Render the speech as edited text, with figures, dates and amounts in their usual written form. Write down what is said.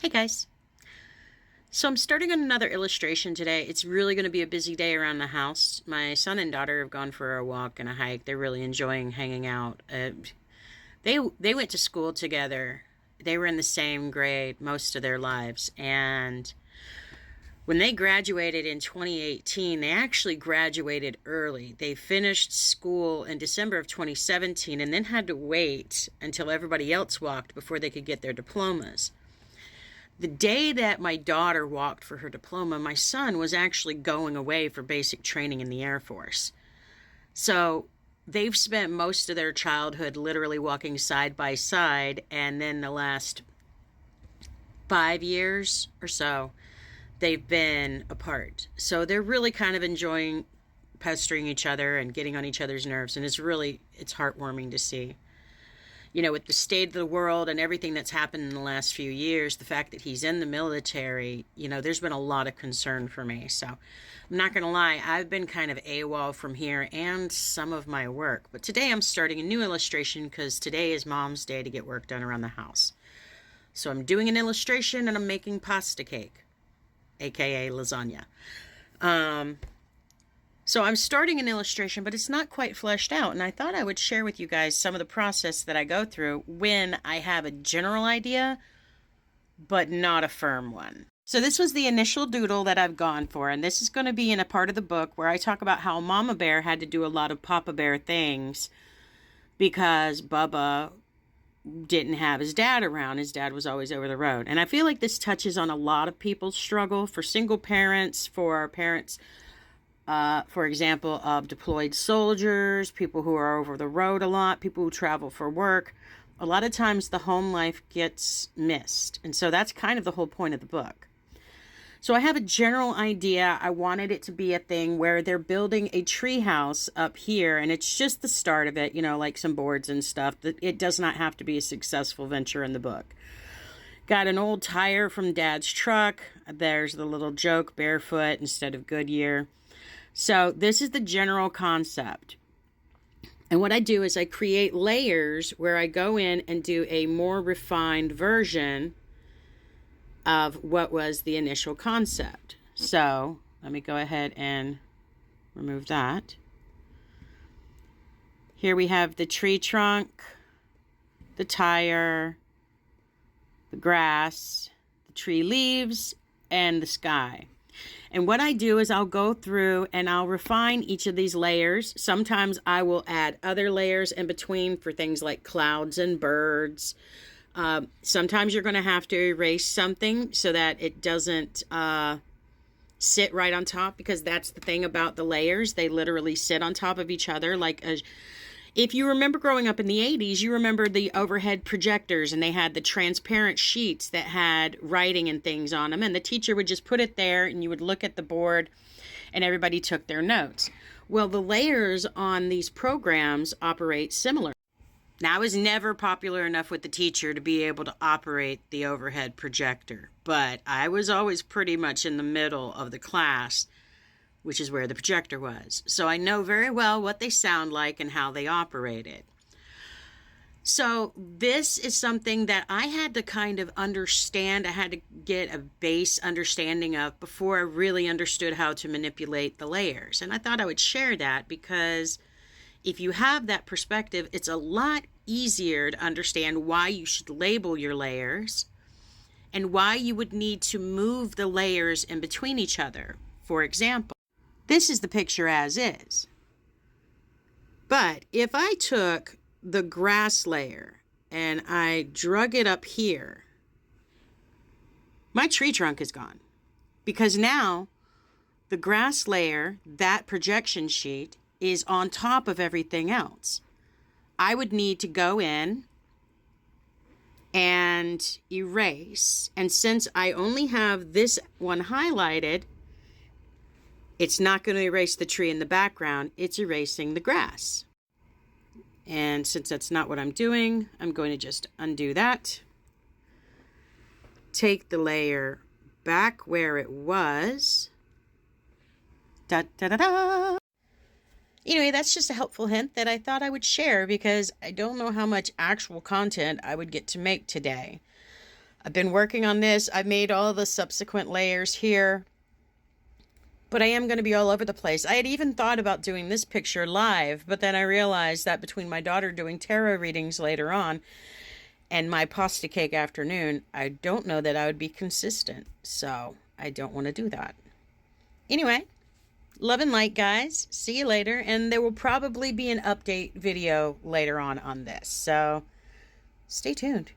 Hey guys. So I'm starting on another illustration today. It's really going to be a busy day around the house. My son and daughter have gone for a walk and a hike. They're really enjoying hanging out. They went to school together. They were in the same grade most of their lives, and when they graduated in 2018, they actually graduated early. They finished school in December of 2017 and then had to wait until everybody else walked before they could get their diplomas. The day that my daughter walked for her diploma, my son was actually going away for basic training in the Air Force. So they've spent most of their childhood literally walking side by side, and then the last 5 years or so, they've been apart. So they're really kind of enjoying pestering each other and getting on each other's nerves, and it's heartwarming to see. With the state of the world and everything that's happened in the last few years, the fact that he's in the military, there's been a lot of concern for me. So I'm not going to lie, I've been kind of AWOL from here and some of my work. But today I'm starting a new illustration because today is Mom's Day to get work done around the house. So I'm doing an illustration and I'm making pasta cake, aka lasagna. So I'm starting an illustration, but it's not quite fleshed out, and I thought I would share with you guys some of the process that I go through when I have a general idea, but not a firm one. So this was the initial doodle that I've gone for, and this is going to be in a part of the book where I talk about how Mama Bear had to do a lot of Papa Bear things because Bubba didn't have his dad around. His dad was always over the road. And I feel like this touches on a lot of people's struggle, for single parents, for parents for example, of deployed soldiers, people who are over the road a lot, people who travel for work. A lot of times the home life gets missed. And so that's kind of the whole point of the book. So I have a general idea. I wanted it to be a thing where they're building a tree house up here, and it's just the start of it, like some boards and stuff. It does not have to be a successful venture in the book. Got an old tire from Dad's truck. There's the little joke, barefoot instead of Goodyear. So this is the general concept. And what I do is I create layers where I go in and do a more refined version of what was the initial concept. So let me go ahead and remove that. Here we have the tree trunk, the tire, the grass, the tree leaves, and the sky. And what I do is I'll go through and I'll refine each of these layers. Sometimes I will add other layers in between for things like clouds and birds. Sometimes you're going to have to erase something so that it doesn't sit right on top, because that's the thing about the layers. They literally sit on top of each other if you remember growing up in the 80s, you remember the overhead projectors, and they had the transparent sheets that had writing and things on them, and the teacher would just put it there and you would look at the board and everybody took their notes. Well, the layers on these programs operate similar. Now, I was never popular enough with the teacher to be able to operate the overhead projector, but I was always pretty much in the middle of the class, which is where the projector was. So I know very well what they sound like and how they operated. So this is something that I had to kind of understand. I had to get a base understanding of before I really understood how to manipulate the layers. And I thought I would share that because if you have that perspective, it's a lot easier to understand why you should label your layers and why you would need to move the layers in between each other. For example, this is the picture as is. But if I took the grass layer and I drug it up here, my tree trunk is gone. Because now the grass layer, that projection sheet, is on top of everything else. I would need to go in and erase. And since I only have this one highlighted, it's not going to erase the tree in the background, it's erasing the grass. And since that's not what I'm doing, I'm going to just undo that. Take the layer back where it was. Da da da da. Anyway, that's just a helpful hint that I thought I would share because I don't know how much actual content I would get to make today. I've been working on this. I've made all the subsequent layers here, but I am going to be all over the place. I had even thought about doing this picture live, but then I realized that between my daughter doing tarot readings later on and my pasta cake afternoon, I don't know that I would be consistent. So I don't want to do that. Anyway, love and light, guys. See you later. And there will probably be an update video later on this. So stay tuned.